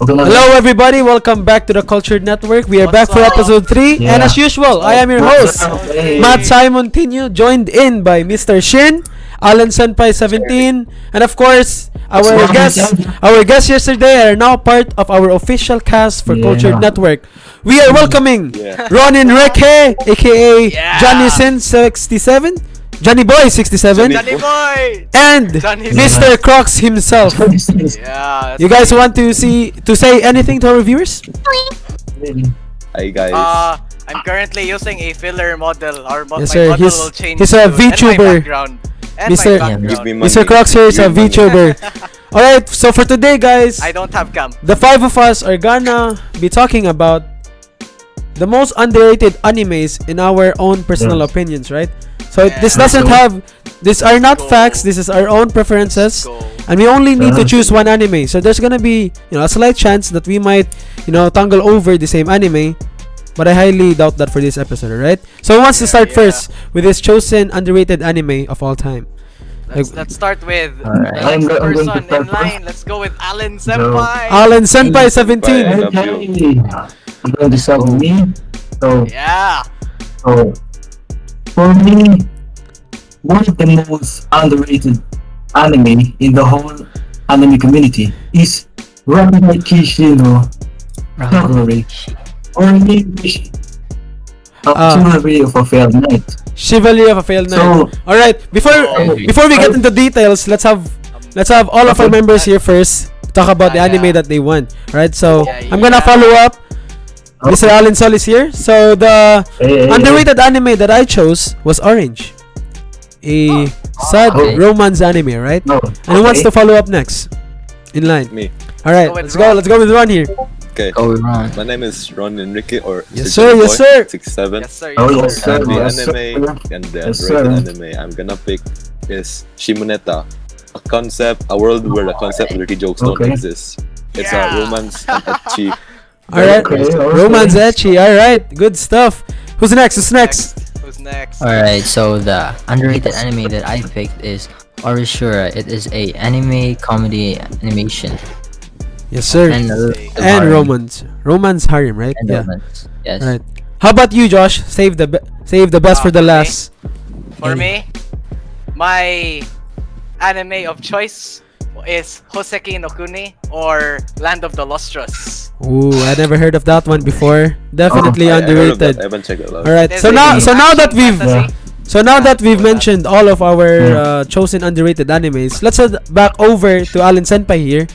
Hello everybody, welcome back to the Cultured Network. We are back for episode 3 and as usual, I am your host, Matt Simon Tinio, joined in by Mr. Shin, Alan Senpai 17, and of course, our guests yesterday are now part of our official cast for Cultured Network. We are welcoming Ronin Reke, aka Johnny Sin 67, Johnny Boy 67, Johnny Boy, and Johnny Mr. Crocs himself. You guys want to say anything to our viewers? Hi guys. I'm currently using a filler model. Yes, my sir. model will change. He's a VTuber. Mr. Crocs here is a VTuber. Alright, so for today, guys, I don't have cam. the 5 of us are gonna be talking about the most underrated animes in our own personal opinions, right? So these are not facts, this is our own preferences, and we only need to choose one anime. So there's gonna be, a slight chance that we might, tangle over the same anime, but I highly doubt that for this episode, right? So who wants to start first with this chosen underrated anime of all time? Let's start with the I'm next going to person start in line. Let's go with Alan So, Senpai. Alan Senpai 17. I'm going to start with me. So, Yeah. so for me, one of the most underrated anime in the whole anime community is Rakugai Kishino Chivalry, or in English, Chivalry of a Failed Knight. Chivalry of a Failed Knight. So, Alright, before we get into details, let's have all of our members here first talk about the anime that they want. Alright, so I'm gonna follow up. Mr. Alan Sol is here. So the underrated anime that I chose was Orange, a sad romance anime, right? And who wants to follow up next in line? Me. Alright, let's go with Ron here. Okay. Go with Ron. My name is Ron Enrique, or Yes, Sir sir, yes, sir. 67. Yes, sir. Oh, Yes, yes, sir. sir. And the Yes, sir. anime and the Yes, underrated sir. anime I'm gonna pick is Shimoneta, a world where the concept of dirty jokes don't Okay. exist. It's a romance and ecchi. Alright, Okay. romance ecchi. Alright, good stuff. Who's next? Who's next? Alright, so the underrated anime that I picked is Orishura. It is a anime comedy animation. Yes, sir. And, And romance harem, right? And Yeah. romance. Yes. Right. How about you, Josh? Save the best for the for me? last. For me, my anime of choice is Hoseki no Kuni or Land of the Lustrous. Ooh, I never heard of that one before. Definitely I heard of that. underrated. I haven't checked it out. Alright, It so is now a that action fantasy. we've mentioned all of our chosen underrated animes, let's head back over to Alan Senpai here.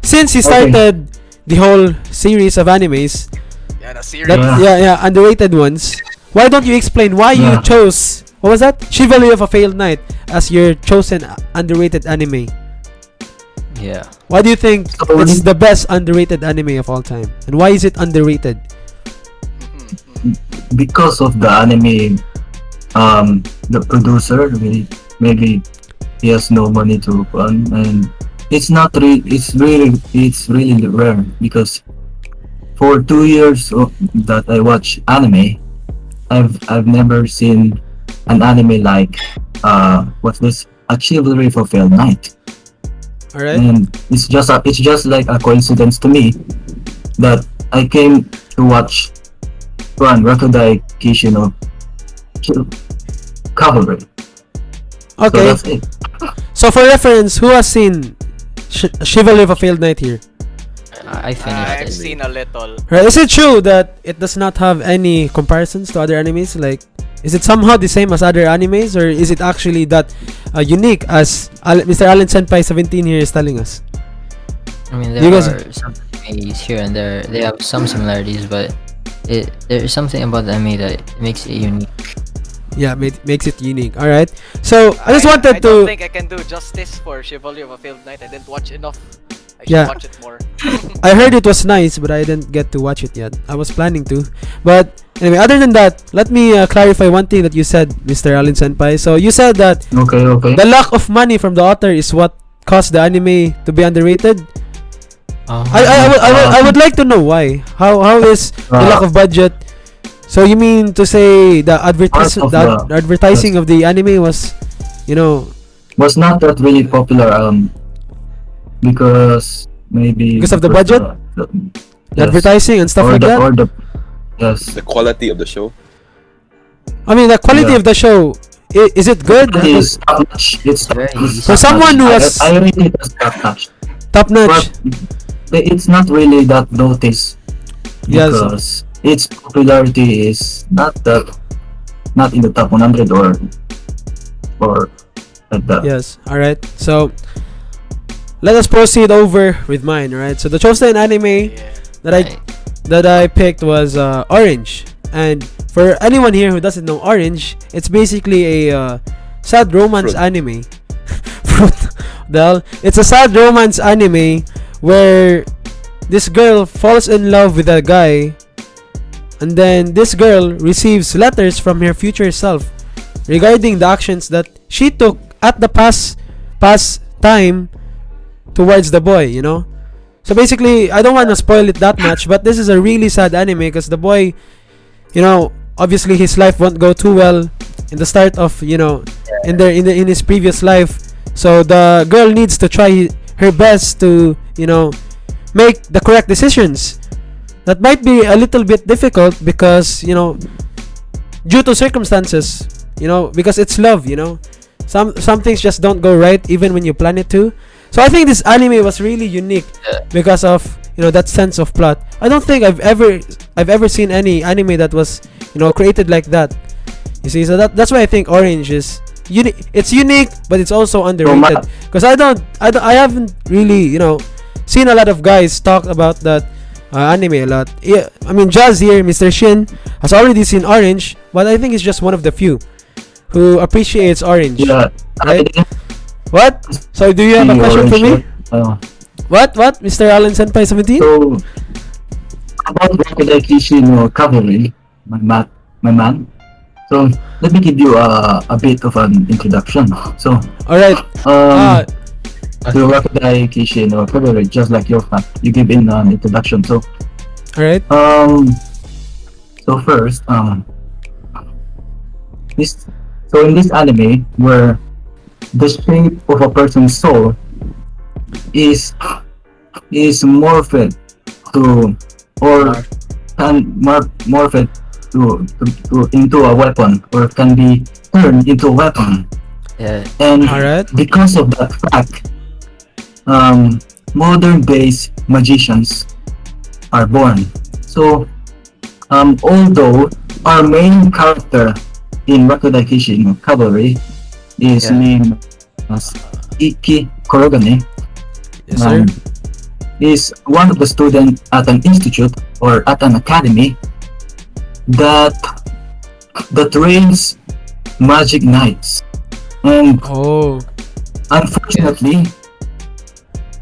Since he started the whole series of animes, Yeah, the series. underrated ones, why don't you explain why you chose, what was that? Chivalry of a Failed Knight as your chosen underrated anime? Yeah. Why do you think it's the best underrated anime of all time? And why is it underrated? Because of the anime, the producer maybe he has no money to run, and it's really rare, because for 2 years that I watch anime, I've never seen an anime like what's this, a Chivalry for Failed Knight. Alright? And it's just like a coincidence to me that I came to watch Rakudai Kishino Cavalry. So Okay. that's it. So for reference, who has seen Chivalry of a Failed Knight here? I finished I've it. seen a little. Right? Is it true that it does not have any comparisons to other animes? Like, is it somehow the same as other animes, or is it actually that unique as Mr. Alan Senpai 17 here is telling us? I mean, You there guys- are some animes here and there. They have some similarities, but there is something about the anime that makes it unique. Yeah, makes it unique. All right. So I just wanted I don't to. think I can do justice for Chivalry of a Failed Knight. I didn't watch enough. I should Yeah. watch it more. I heard it was nice, but I didn't get to watch it yet. I was planning to, but anyway. Other than that, let me clarify one thing that you said, Mr. Alan Senpai. So you said that Okay. the lack of money from the author is what caused the anime to be underrated. I would like to know why. How is the lack of budget? So you mean to say the advertising of the anime was, was not that really popular because maybe Because of the budget? the The advertising and stuff or like the, that. or the yes. The quality of the show. I mean, the quality Yeah. of the show, is it good? It is top notch. It's Very For someone who has I rate it as top notch. top notch. But it's not really that noticed Yes. because its popularity is not in the top 100 or like that. Yes. All right. So let us proceed over with mine. All right. So the chosen anime that I Right. that I picked was Orange. And for anyone here who doesn't know Orange, it's basically a sad romance Fruit. anime. Fruit. Well, it's a sad romance anime where this girl falls in love with a guy, and then this girl receives letters from her future self regarding the actions that she took at the past time towards the boy, you know. So basically, I don't want to spoil it that much, but this is a really sad anime because the boy, you know, obviously his life won't go too well in the start of, you know, in his previous life. So the girl needs to try her best to, you know, make the correct decisions. That might be a little bit difficult because, you know, due to circumstances, you know, because it's love, you know. Some things just don't go right even when you plan it to. So I think this anime was really unique because of, you know, that sense of plot. I don't think I've ever seen any anime that was, you know, created like that. You see, so that's why I think Orange is unique. It's unique, but it's also underrated because I haven't really, you know, seen a lot of guys talk about that anime a lot. Yeah, I mean, Jazz here, Mr. Shin, has already seen Orange, but I think he's just one of the few who appreciates Orange. Yeah. Right? What? So do you have a question for me? What? Mr. Allen Senpai 17? So about Wakudai Kishi no Cavalry, my man. So let me give you a bit of an introduction. So Alright. to Wakudai Kishi no Cavalry, just like your fan, you give in an introduction. So Alright. so first in this anime where the shape of a person's soul is morphed to or can morph it to into a weapon or can be turned into a weapon. Yeah. And Alright. because of that fact, modern based magicians are born. So although our main character in Rakudai Kishi no Cavalry is named as Iki Korogane, Yes, sir. is one of the students at an institute or at an academy that trains magic knights, and Oh. unfortunately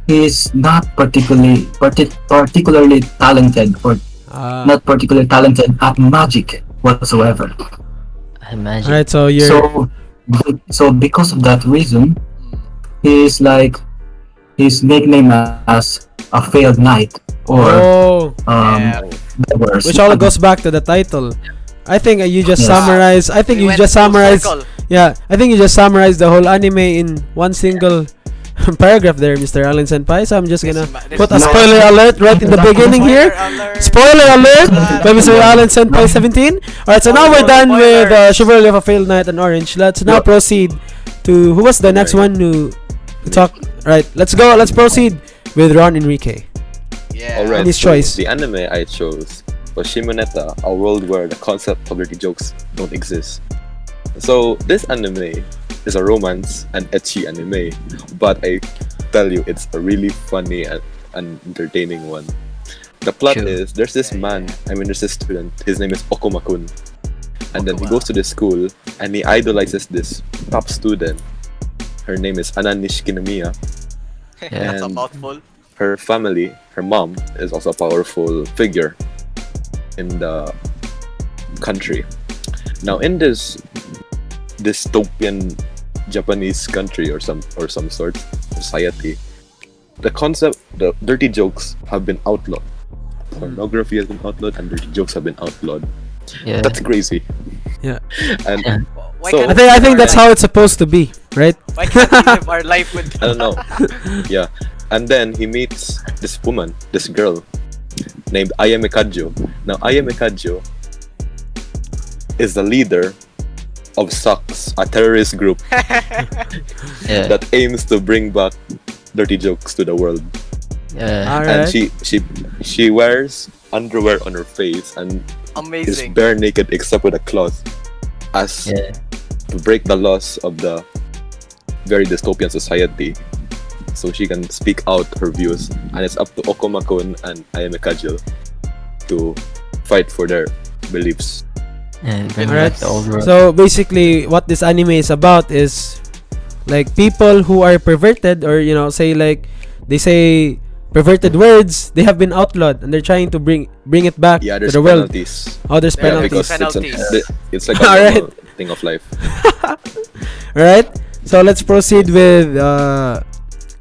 he's not particularly talented or not particularly talented at magic whatsoever. I imagine. Alright, so you're So because of that reason, he's nicknamed as a failed knight or the worst. which all goes back to the title. I think you just Yes. summarize. I think We you went just full summarize. circle. Yeah, I think you just summarized the whole anime in one single paragraph there, Mr. Allen Senpai. So I'm just gonna put a No. spoiler alert right in the beginning here. Spoiler alert by Mr. Allen Senpai 17. Alright, so now we're done with Chivalry of a Failed Knight and Orange. Let's now proceed to who was the next one who talk. Right, let's go. Let's proceed with Ron Enrique. Yeah. Alright, His so choice. the anime I chose was Shimoneta, a world where the concept of dirty jokes don't exist. So this anime is a romance and ecchi anime, but I tell you, it's a really funny and entertaining one. The plot True. is there's this man, there's this student, his name is Okuma-kun, and then he goes to this school and he idolizes this top student. Her name is Ananish Kinomiya. That's a And mouthful. her family, her mom, is also a powerful figure in the country. Now, in this dystopian Japanese country or some sort society, the concept, the dirty jokes have been outlawed. Pornography has been outlawed, and dirty jokes have been outlawed. Yeah. That's crazy. Yeah. And Yeah. Why So- can't I we think live that's our how it's supposed to be, right? life- Why can't we live our life with I don't know. Yeah. And then he meets this woman, this girl, named Ayame Kajo. Now, Ayame Kajo is the leader of SOX, a terrorist group Yeah. that aims to bring back dirty jokes to the world. Yeah. And Alright. she wears underwear on her face and is Amazing. bare naked except with a cloth, as Yeah. to break the laws of the very dystopian society, so she can speak out her views. And it's up to Okuma-kun and Ayame Kajo to fight for their beliefs. And bring Alright. back the old world. So basically, what this anime is about is like people who are perverted, or say like they say perverted words. They have been outlawed, and they're trying to bring it back Yeah, to there's the world. penalties. Oh, there's Yeah, penalties. Because Penalties. it's like a Alright. normal thing of life. Alright. So let's proceed with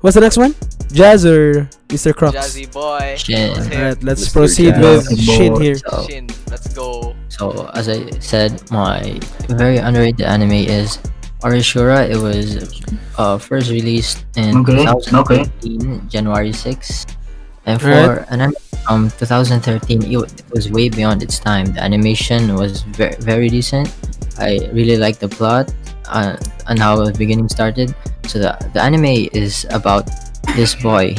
what's the next one? Jazz or Mr. Crocs? Jazzy boy. Shin. Let's hear Alright, let's Mr. proceed Jazz. with Shin here. So, Shin. Let's go. so as I said, my very underrated anime is Orishura. It was first released in Okay, 2013, January 6th. And for Alright. an anime from 2013, it was way beyond its time. The animation was very, very decent. I really liked the plot and how the beginning started. So the anime is about this boy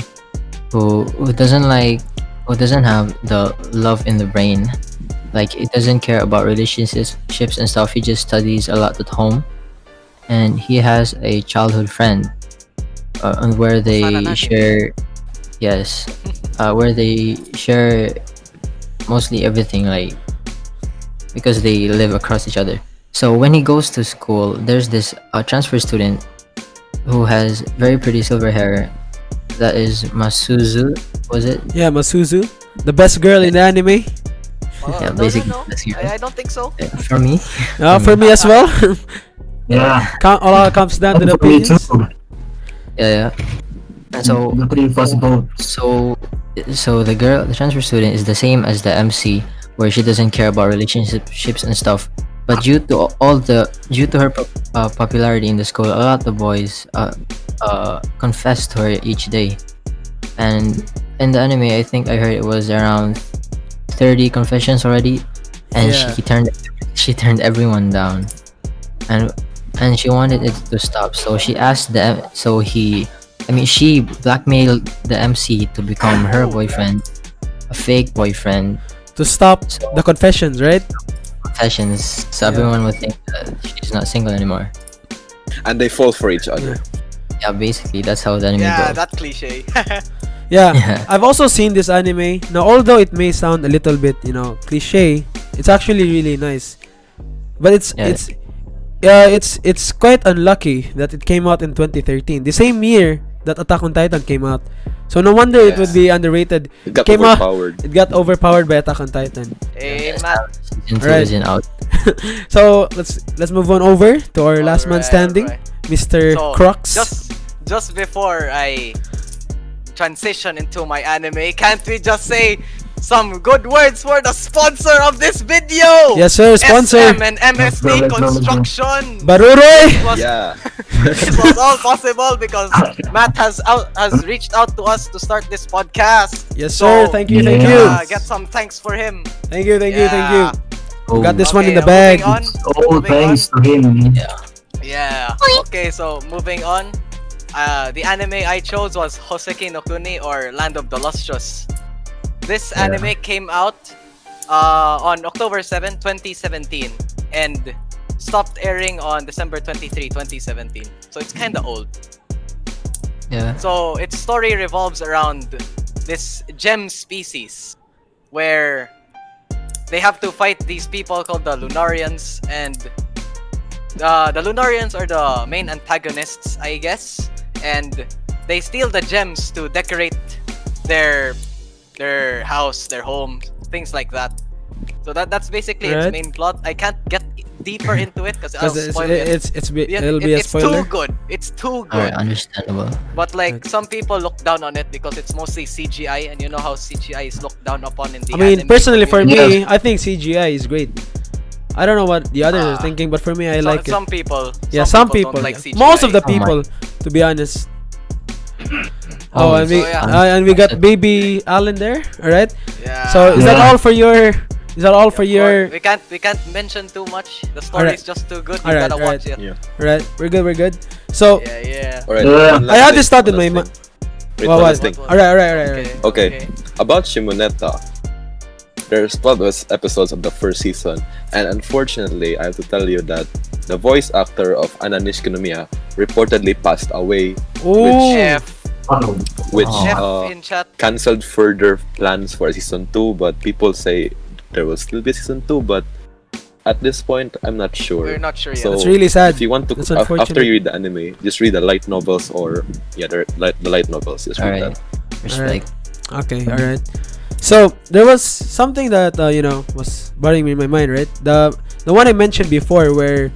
who doesn't have the love in the brain. Like, he doesn't care about relationships and stuff. He just studies a lot at home, and he has a childhood friend, and where they Sananagi. share, yes, where they share mostly everything, like, because they live across each other. So when he goes to school, there's this transfer student who has very pretty silver hair. That is Masuzu, was it? Yeah, Masuzu, the best girl in the anime. Oh, Yeah, no, basically, no, no. that's your- I don't think so. For me. For me as well. Yeah. All comes down to the For me opinions. too. Yeah. And so The three possible. so the transfer student is the same as the MC, where she doesn't care about relationships and stuff. But due to her popularity in the school, a lot of boys confess to her each day. And in the anime, I think I heard it was around 30 confessions already, and Yeah. she turned everyone down, and she wanted it to stop. So she asked she blackmailed the MC to become her boyfriend, a fake boyfriend. To stop So the confessions, right? confessions, so Yeah. everyone would think that she's not single anymore. And they fall for each other. Yeah, basically that's how the anime Yeah, goes. that cliche. Yeah. Yeah. I've also seen this anime. Now, although it may sound a little bit, cliche, it's actually really nice. But it's quite unlucky that it came out in 2013, the same year that Attack on Titan came out. So no wonder it would be underrated. It got Came out- overpowered. It got overpowered by Attack on Titan. Hey, Yes, Matt. Season 2 Right. isn't out. So let's move on over to our last man Alright, standing, alright. Mr. So, Crocs. just before I transition into my anime, can't we just say some good words for the sponsor of this video? Yes, sir. Sponsor. SM and MSD Let's go. Construction. Baruroy. It was, Yeah. it was all possible because Matt has reached out to us to start this podcast. Yes, So, sir. Thank you. Thank you. Get some thanks for him. Thank you. Thank you. Thank Yeah. you. Oh, Got this one in Okay, the bag. moving on. All Moving thanks to him. Yeah. Okay, so moving on. The anime I chose was Hoseki no Kuni, or Land of the Lustrous. This Yeah. anime came out on October 7, 2017, and stopped airing on December 23, 2017. So it's kind of old. yeah. So its story revolves around this gem species where they have to fight these people called the Lunarians, and the Lunarians are the main antagonists, I guess, and they steal the gems to decorate their house, their home, things like that. So that's basically its Right. main plot. I can't get deeper into it because I'll Because spoil it. it'll be a It's spoiler. too good. It's too Alright, good. understandable. But like some people look down on it because it's mostly CGI, and you know how CGI is looked down upon in the I mean, anime personally for community. me, I think CGI is great. I don't know what the others are thinking, but for me, I like it. Some people. Yeah, some people. don't like Yeah. CGI. Most of the Oh my. people, to be honest. Oh, and we So, yeah. and we got baby Alan there. All right. Yeah. So is that Yeah. all for your? Is that all for Of your? course. We can't mention too much. The story Alright. is just too good. You Alright, gotta watch it. Yeah. Right. We're good. We're good. So Yeah, yeah. All right. Yeah. one I last had thing, this thought in one my last thing. Wait, Well, one what? last thing. All right. Okay. About Shimoneta, there's 12 episodes of the first season, and unfortunately, I have to tell you that the voice actor of Anna Nishkinomiya reportedly passed away, Ooh. F. Oh, which F uh, in chat. cancelled further plans for season 2, but people say there will still be season 2, but at this point, I'm not sure. We're not sure yet. So, That's really sad. if you want to, That's after unfortunate. you read the anime, just read the light novels or the light novels. Just read Alright. that. Respect. Okay. All right. So there was something that was bothering me in my mind, right? The one I mentioned before, where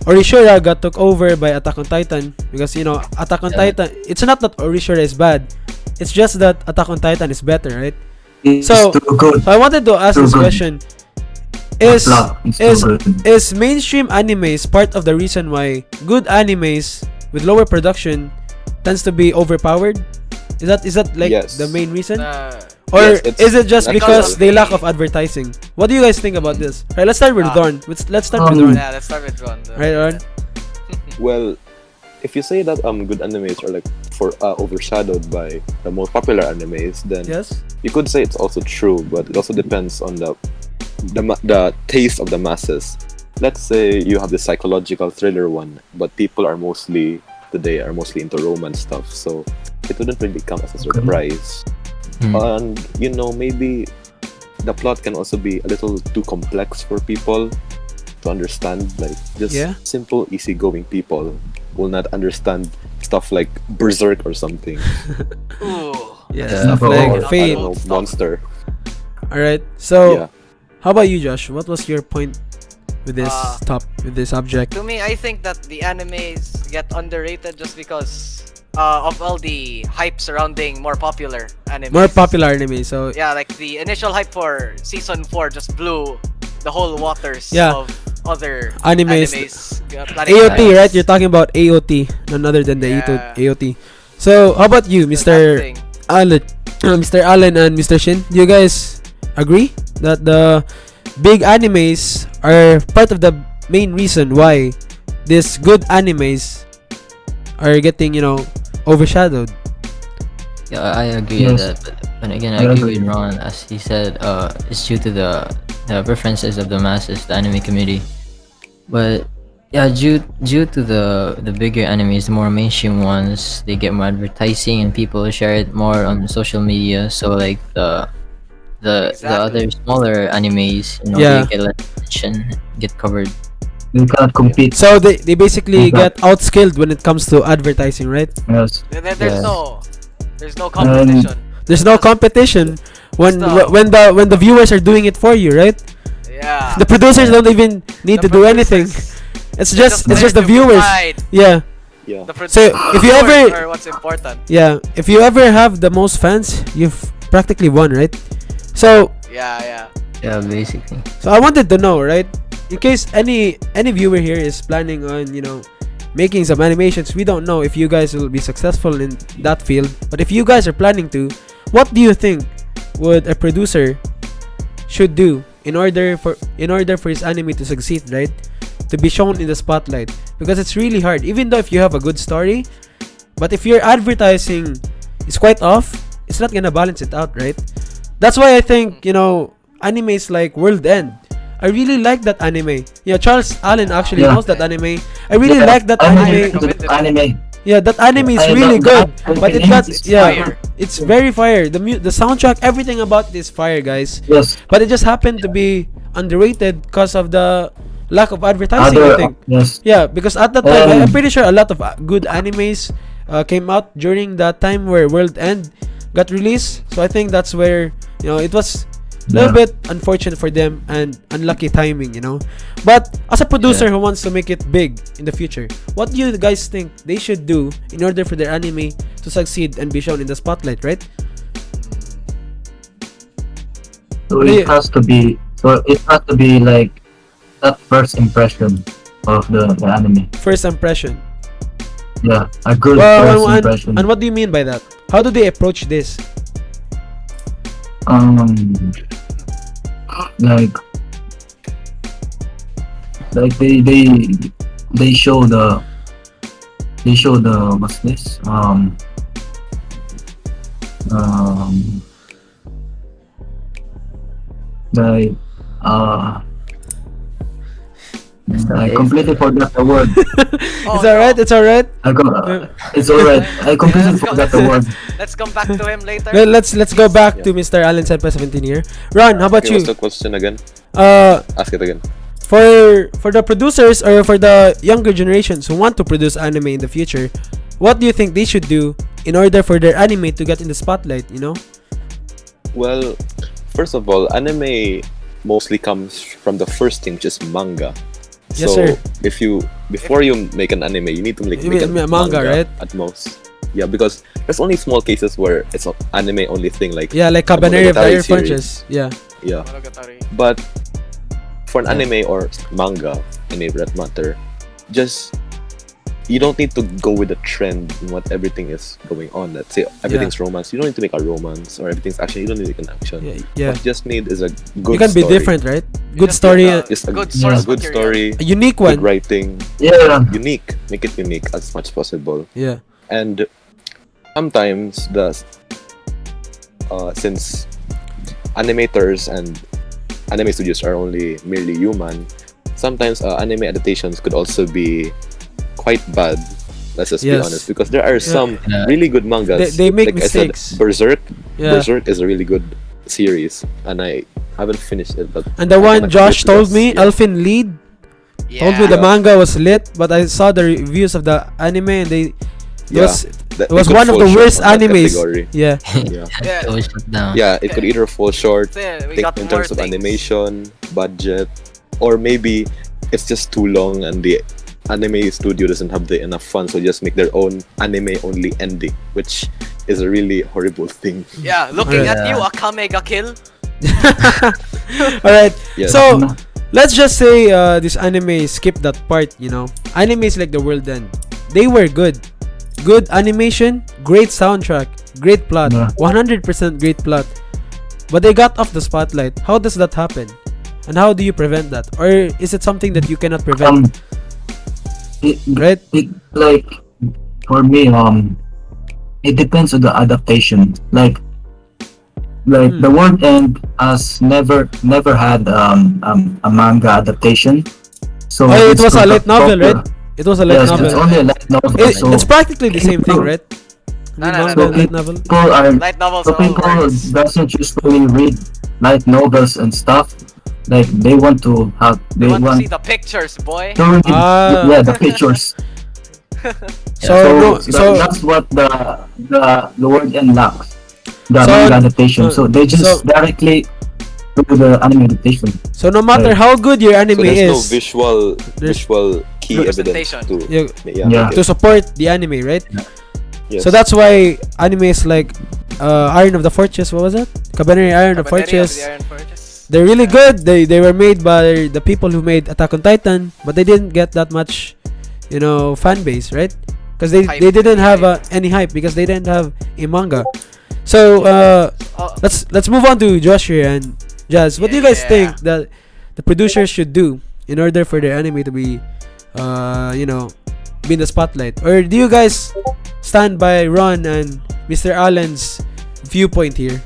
Orishura got took over by Attack on Titan, because Attack on Yeah. Titan. It's not that Orishura is bad. It's just that Attack on Titan is better, right? it's So- too good. So I wanted to ask Too this good. question: Is Plot is too is good. is mainstream animes part of the reason why good animes with lower production tends to be overpowered? Is that like Yes. the main reason? Uh, Or Yes, it's is it just because because of they the- lack of advertising? What do you guys think about this? Right, let's start with Ah. Dorn. Let's start with Um, Dorn. yeah, let's start with Ron. Right, Ron? Well, if you say that good animes are like overshadowed by the more popular animes, then Yes. you could say it's also true, but it also depends on the taste of the masses. Let's say you have the psychological thriller one, but people are mostly into romance stuff, so it wouldn't really come as a surprise. Hmm. And maybe the plot can also be a little too complex for people to understand. Like just Yeah. simple, easygoing people will not understand stuff like Berserk or something. Ooh. Yeah, Yeah. stuff Oh, like Or, I Fate. don't know, Monster. All right. So, Yeah. how about you, Josh? What was your point with this with this subject? To me, I think that the animes get underrated just because of all the hype surrounding more popular animes. More popular anime. So, Yeah, like the initial hype for season 4 just blew the whole waters Yeah. of other Animes. planning AOT, animes. right? You're talking about AOT, none other than the Yeah. AOT. So, how about you, So Mr. that thing. Allen, Mr. Allen and Mr. Shin? Do you guys agree that the big animes are part of the main reason why these good animes are getting, overshadowed? Yeah, I agree with that. But again, I I agree with agree. Ron. As he said, it's due to the preferences of the masses, the anime community. But yeah, due to the bigger animes, the more mainstream ones, they get more advertising and people share it more on social media. So like the Exactly. other smaller animes, Yeah. they get less attention, get covered. You cannot compete. So they basically Mhm. get outskilled when it comes to advertising, right? Yes. There's Yeah. no competition. There's no competition when No. when the viewers are doing it for you, right? Yeah. The producers don't even need The to do anything. producers, It's they're just there the to viewers. provide Yeah. Yeah. the So, if you viewers ever- are what's important. Yeah, if you ever have the most fans, you've practically won, right? So Yeah. Yeah, basically. I wanted to know, right? In case any viewer here is planning on, making some animations, we don't know if you guys will be successful in that field. But if you guys are planning to, what do you think would a producer should do in order for his anime to succeed, right? To be shown in the spotlight, because it's really hard. Even though if you have a good story, but if your advertising is quite off, it's not gonna balance it out, right? That's why I think animes like World End. I really like that anime. Yeah, Charles Allen actually Yeah. knows that anime. I really Yeah, like that anime. Anime. Yeah, that anime is I really love good. that But it opening. got It's fire. it's very fire. The soundtrack, everything about it is fire, guys. Yes. But it just happened to be underrated because of the lack of advertising, I think. Yes. Yeah, because at that time, I'm Um, pretty sure a lot of good animes came out during that time where World End got released. So I think that's where it was a little bit unfortunate for them and unlucky timing. But as a producer who wants to make it big in the future, what do you guys think they should do in order for their anime to succeed and be shown in the spotlight, right? So Yeah. it has to be. So it has to be like that first impression of the anime. First impression. Yeah, a good Well, first impression. and what do you mean by that? How do they approach this? Um, like they show the what's this? Um, like I completely forgot the word. Oh, It's alright. no. It's alright. It's alright. I completely let's go- forgot the word. Let's come back to him later. Let's go back Yeah. to Mr. Allen Senpai 17 here. Ron, how about Okay, what's you? the question again? Ask it again. For the producers or for the younger generations who want to produce anime in the future, what do you think they should do in order for their anime to get in the spotlight? You know? Well, first of all, anime mostly comes from the first thing, which is manga. Yes, So sir. before you make an anime, you need to make You mean a manga, right? At most. Yeah, because there's only small cases where it's an anime only thing, like Yeah, like the Cabaneri of Monogatari Dire Punches. Yeah. yeah. Monogatari. But for an anime or manga, anime for that matter, just you don't need to go with the trend in what everything is going on. Let's say everything's romance. You don't need to make a romance, or everything's action. You don't need to make an action. Yeah. What you just need is a good You can be story. different, right? You Good just story, need Just a good yeah, source good material. story, a unique good one. writing, Yeah. unique. Make it unique as much as possible. Yeah. And sometimes since animators and anime studios are only merely human, sometimes anime adaptations could also be quite bad. Let's just be Yes. honest, because there are some Yeah. really good mangas. They make like I said, mistakes. Berserk. Yeah. Berserk is a really good series, and I haven't finished it. But And the I one cannot Josh quit told because, me, yeah. Elfin Lead, Yeah. told me the Yeah. manga was lit, but I saw the reviews of the anime and it Yeah, was that- it was could one of fall the short worst on that animes. category. Yeah. Yeah, Yeah. It was shut down. yeah, it could either fall short Yeah, we think got in more terms of things. animation, budget, or maybe it's just too long and the anime studio doesn't have the enough funds, so just make their own anime only ending, which is a really horrible thing. Yeah, looking Alright. at you, Akame ga kill. All right. Yes. So let's just say this anime skipped that part. You know, anime is like the world end. They were good, good animation, great soundtrack, great plot, Yeah. 100% great plot. But they got off the spotlight. How does that happen? And how do you prevent that? Or is it something that you cannot prevent? Right? It like for me it depends on the adaptation. Like the World End has never had a manga adaptation. So Oh, it it's was a light novel, proper- right? It was a light Yes, novel. it's only a light novel. so It's practically the same thing, right? No, The no, manga no, and no. light novel. people are Light novels so are all people words. doesn't usually read light novels and stuff. Like they want to have They want to see the pictures, boy. to read Ah. the pictures. So no, so that's what the World End lacks. The So, manga adaptation. So they just so- directly do the anime adaptation. so no matter how good your So anime there's no is, visual key evidence Representation. to you, Yeah. make to it. support the anime, right? Yes. So that's why anime is like Iron of the Fortress. What was it? Cabaneri Iron of the Cabaneri of Fortress. the Iron Fortress. They're really good. They were made by the people who made Attack on Titan, but they didn't get that much, fan base, right? Because they Hype. didn't have any hype because they didn't have a manga. So Oh, let's move on to Josh here and Jazz. What do you guys Yeah. think that the producers should do in order for their anime to be, be in the spotlight? Or do you guys stand by Ron and Mr. Allen's viewpoint here?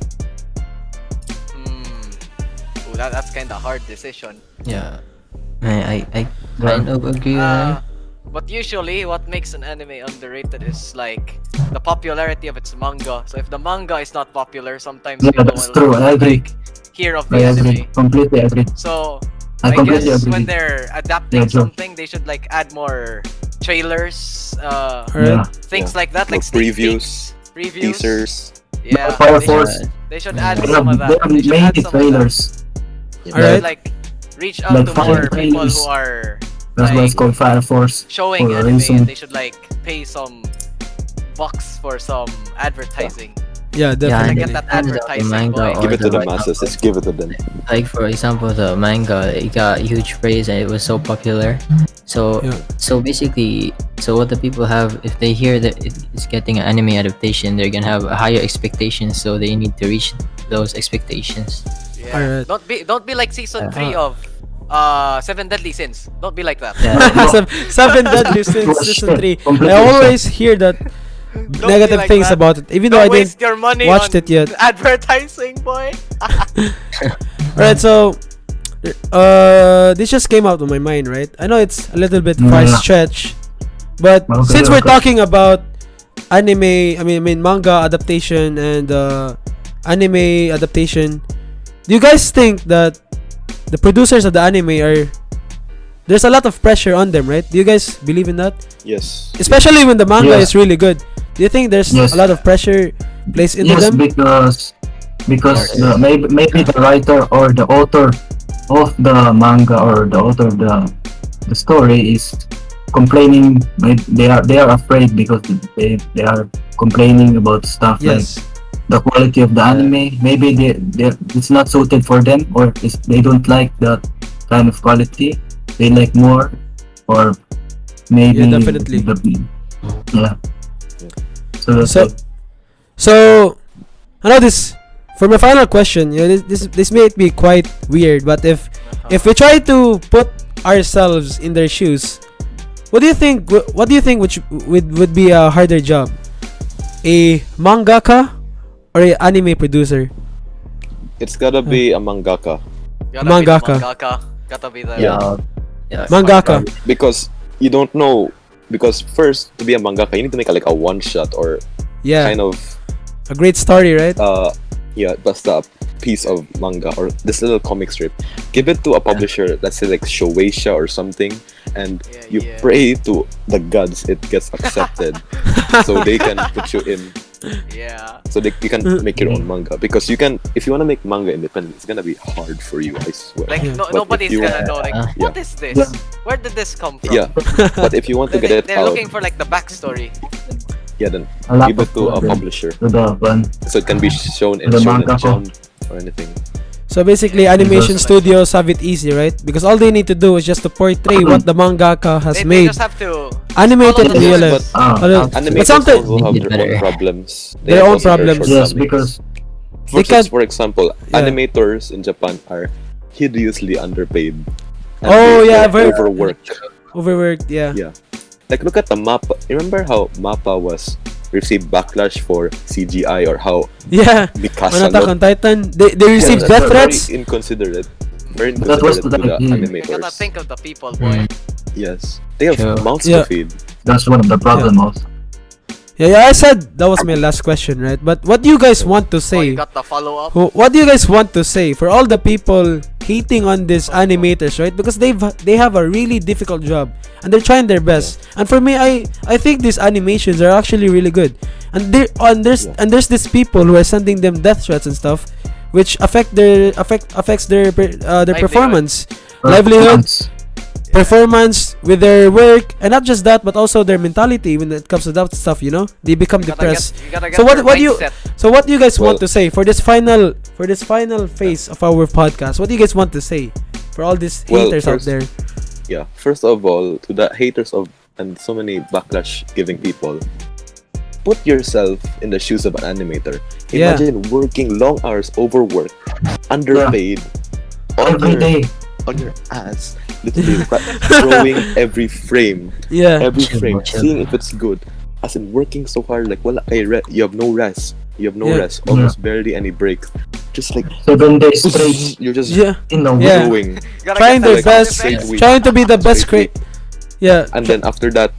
Ooh, that's kind of hard decision. Yeah. I kind of agree with Uh, him. but usually, what makes an anime underrated is like the popularity of its manga. So if the manga is not popular, sometimes Yeah, people that's will true. I agree. like hear of I the agree. anime. Completely agree. So I I completely guess agree. when they're adapting Yeah, true. something, they should like add more trailers, Alright. things like that, like Or sneak peeks, previews, previews. teasers. Yeah, Fire they should, Force. they should add They some of that. They should add made some of that. trailers. They Alright. should, like reach out Like to fire more people trailers. who are That's why it's like called Fire Force. showing for a anime, reason. and they should like pay some bucks for some advertising. Yeah, and definitely. Get that it turns out the advertising, manga boy. or Give it to the manga- masses. Just give it to them. like for example the manga, it got huge praise and it was so popular. So Yeah. so basically, so what the people have, if they hear that it's getting an anime adaptation, they're gonna have a higher expectations, so they need to reach those expectations. Yeah. Alright. Don't be like season 3 of Seven Deadly Sins. Don't be like that. Yeah. Seven Deadly Sins season 3. Completely I always hear that Don't negative be like things that. about it, even though I Don't didn't waste your money watched on it yet. advertising, boy. Alright, so this just came out of my mind, right? I know it's a little bit far Yeah. stretch, but Okay, since we're okay. talking about anime, I mean manga adaptation and anime adaptation, do you guys think that the producers of the anime are, there's a lot of pressure on them, right? Do you guys believe in that? Yes. Especially when the manga Yeah. is really good. Do you think there's Yes. a lot of pressure placed into Yes, them? because maybe the writer or the author of the manga or the author of the story is complaining. They are afraid because they are complaining about stuff like Yes. the quality of the anime. Maybe it's not suited for them, or they don't like that kind of quality. They like more, or maybe Yeah, definitely. Yeah. So So I know this. For my final question, this may be quite weird, but if we try to put ourselves in their shoes, what do you think? What do you think which would be a harder job, a mangaka or a anime producer? It's gotta be a mangaka Gotta Mangaka. Be the mangaka. Gotta be the Yeah. Mangaka. because you don't know. Because first, to be a mangaka, you need to make like a one shot or Yeah, kind of a great story, right? just a piece of manga or this little comic strip. Give it to a publisher, let's say like Shueisha or something, and Yeah, you yeah. pray to the gods it gets accepted, so they can put you in, Yeah. so you can make your own manga. Because you can, if you want to make manga independent, it's gonna be hard for you, I swear. Like Yeah. But nobody's if you- gonna know. Like, Yeah. what is this? Yeah. Where did this come from? Yeah, but if you want to get it They're out, looking for like the backstory. yeah, then a lot give it to a of publisher, to the one. so it can be shown in The Shonen manga ko. Jump or anything. So basically, animation Because- studios have it easy, right? Because all they need to do is just to portray what the mangaka has They made, just have to animate it follow in the real rules. life. Ah, But Animators sometimes also have Make it their own better. problems. Their have own also problems. yes, shortcomings. because For example, Yeah. animators in Japan are hideously underpaid. And Oh, they yeah, are I've heard- overworked. overworked, yeah. Yeah. Like look at the Mappa. Remember how Mappa was received backlash for CGI or how Yeah. Mikasa On Attack on looked? Titan, they received Yeah, death that's threats. Very inconsiderate. Very That was inconsiderate to the like- You gotta animators. think of the people, boy. Yes. They have Sure. mouths Yeah. to feed. that's one of the problem also. Yeah, I said that was my last question, right? But what do you guys want to Oh, say? you got the follow up. What do you guys want to say for all the people hating on these animators, right? Because they have a really difficult job and they're trying their best. And for me, I think these animations are actually really good. And there's these people who are sending them death threats and stuff, which affects their performance, livelihood, performance with their work, and not just that, but also their mentality when it comes to that stuff. You know, they become depressed. You gotta get So what their do you mindset. so what do you guys want Well- to say for this final phase of our podcast? What do you guys want to say for all these Well, haters out first- there? Yeah. First of all, to the haters of and so many backlash giving people, put yourself in the shoes of an animator. Yeah. Imagine working long hours, overworked, underpaid, Every day. on your ass, literally throwing every frame, Yeah, every frame, Chill. seeing if it's good. As in working so hard, like wala kay you have no rest. You have no Yeah. rest, almost barely any breaks. Just like 7 days straight you're just yeah, in the Yeah. doing, You gotta trying get their that like, best, sound straight effect. week. trying to be the best. Straight Yeah, and then after that,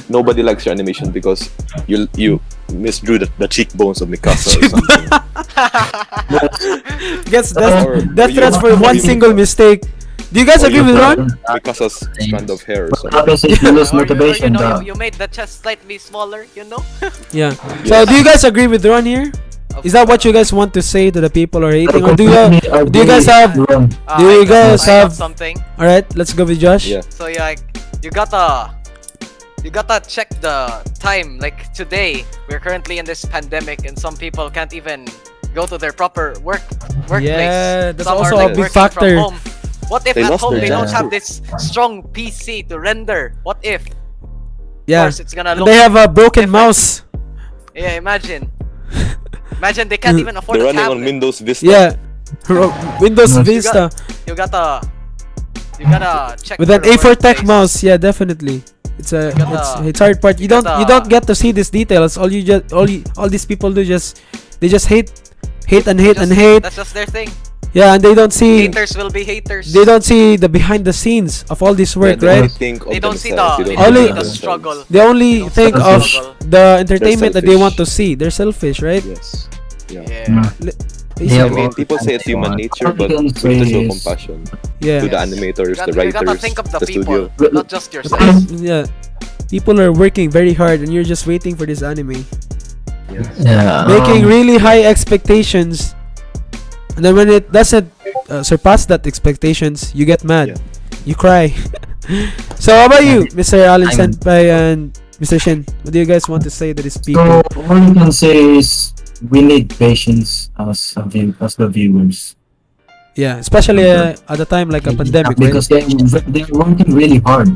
nobody likes your animation because you misdrew the cheekbones of Mikasa or something. gets Or death you- threats for one single mistake. Do you guys Or agree you with got Ron? Mikasa's strand of hair or What something. happens if you lose Or motivation? you made the chest slightly smaller, you know? Yeah. So do you guys agree with Ron here? Is that what you guys want to say to the people who are hating, or do you guys have? Do you guys I got have- something? All right, let's go with Josh. Yeah. So you like you gotta you gotta check the time. Like today, we're currently in this pandemic, and some people can't even go to their proper workplace. Yeah, that's Some also are a like big working factor. from home. What if They at lost home their they don't jobs have too. this strong PC to render? What if? Yeah. Of course, it's gonna And look. they have a broken different. mouse. Yeah, imagine. Imagine they can't even afford They're a running on tablet. Windows Vista. Yeah. Windows You Vista You gotta check with for an the A4 Tech workplace. mouse. Yeah, definitely. It's a gotta- it's hard part. You you don't gotta- get to see these details. All these people do they just hate and hate and hate. That's just their thing. Yeah, and they don't see Haters will be haters. they don't see the behind the scenes of all this work, they right? only think of They don't see themselves. the, They they don't Only- don't think see of the struggle. They only don't think see the of struggle. the entertainment that they selfish. want to see. They're selfish, right? Yes. Yeah. Yeah. They I have mean, all the people time say it's they human want. nature, but we have to show compassion Yeah. to the Yes. animators, the You gotta writers, think of the the people, studio. not just yourself. Yeah. People are working very hard and you're just waiting for this anime. Yes. Yeah. Making really high expectations. And then when it doesn't surpass that expectations, you get mad. Yeah. You cry. So how about you, Mr. Allen I'm- Senpai and Mr. Shin? What do you guys want to say to these people? So all you can say is we need patience as the viewers. Yeah, especially at a time like a pandemic, right? Because they're working really hard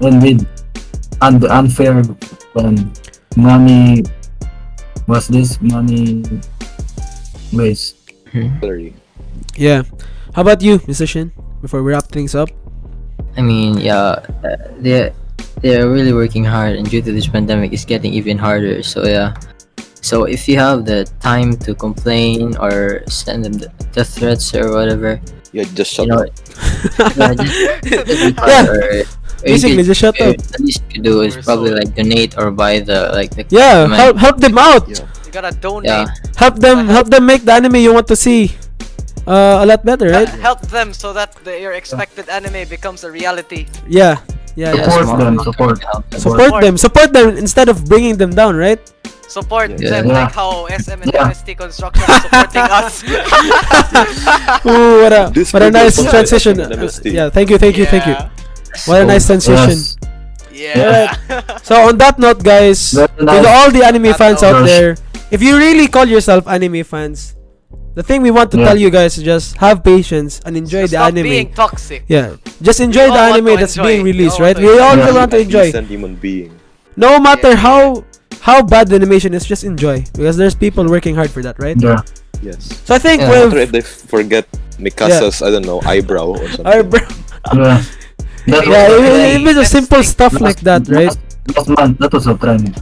and with unfair money. What's this money waste? Salary. Yeah. How about you, Mr. Shin? Before we wrap things up. I mean, yeah, they're really working hard, and due to this pandemic, it's getting even harder. So yeah, so if you have the time to complain or send them the threats or whatever, Yeah, just shut you know, up. yeah, just be quiet, Yeah. or Basically, just shut up. the least you could do is We're probably so- like donate or buy the Yeah, equipment. help them out. Yeah. You gotta donate. Yeah, Help them make the anime you want to see a lot better, right? Help them so that your expected anime becomes a reality. Yeah. Yeah. yeah, Support small them, amount support. to help them. Support them instead of bringing them down, right? Support Yeah. them Yeah. like how SM and Yeah. MST Construction is supporting us. Ooh, This what a video nice is transition. sponsored by MST. Yeah, thank you. What a nice transition. Yes. Yeah. So on that note, guys, Very to nice. all the anime That fans out note. there, if you really call yourself anime fans, the thing we want to Yeah. tell you guys is just have patience and enjoy Just the stop anime. being toxic. Yeah, just enjoy We the all want anime to that's enjoy. being released, We all right? want to We all enjoy. want to A enjoy. decent human being. No matter Yeah. how bad the animation is, just enjoy because there's people working hard for that, right? Yeah. Yes. So I think Yeah. After we've if they forget Mikasa's, I don't know, eyebrow or something. our Yeah. That yeah, was even the Let's simple think stuff like that, right? last month. That was a trend.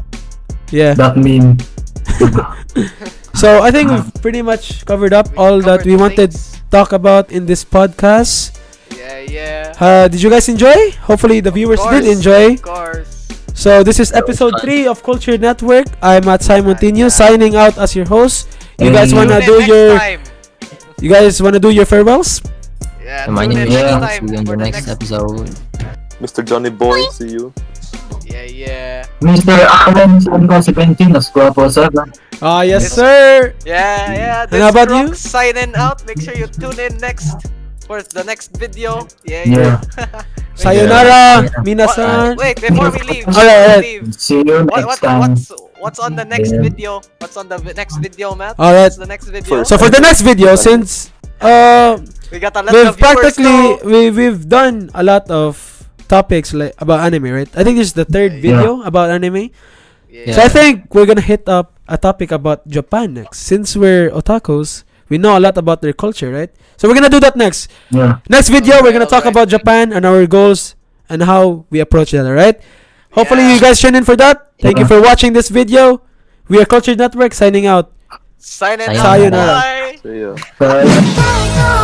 Yeah. That meme. So I think we've pretty much covered up all that covered we the wanted to things. talk about in this podcast. Yeah. Did you guys enjoy? Hopefully the viewers did course. enjoy. Of course. So this is episode 3 of Culture Network. I'm at Simon Tinio, signing out as your host. You guys And- wanna Tune in do next your time. you guys wanna do your farewells? Yeah, So my tune name in is next James. time See you in for the next episode. Mr. Johnny Boy, see you. Yeah. Mr. Allen San Consequentin of Squapo 7. Ah yes Yes. sir. Yeah. And how about you? Crux signing out. Make sure you tune in next for the next video. Yeah. Yeah. Sayonara, Yeah. minna-san. Wait, before we leave. Alright. See you next time. What's on the next Yeah. video? What's on the next video, Matt? Alright. What's the next video? So for the next video, since we got to let we've the viewers practically know. we've done a lot of topics like about anime, right? I think this is the third Yeah. video about anime. Yeah. So I think we're gonna hit up a topic about Japan next. Since we're otakus, we know a lot about their culture, right? So we're gonna do that next. Yeah. Next video, we're gonna talk Alright. about Japan and our goals and how we approach that, alright? Hopefully Yeah. you guys tune in for that. Thank you Yeah. for watching this video. We are Culture Network signing out. Signing out. Sayonara. Bye. See ya. Bye. Bye.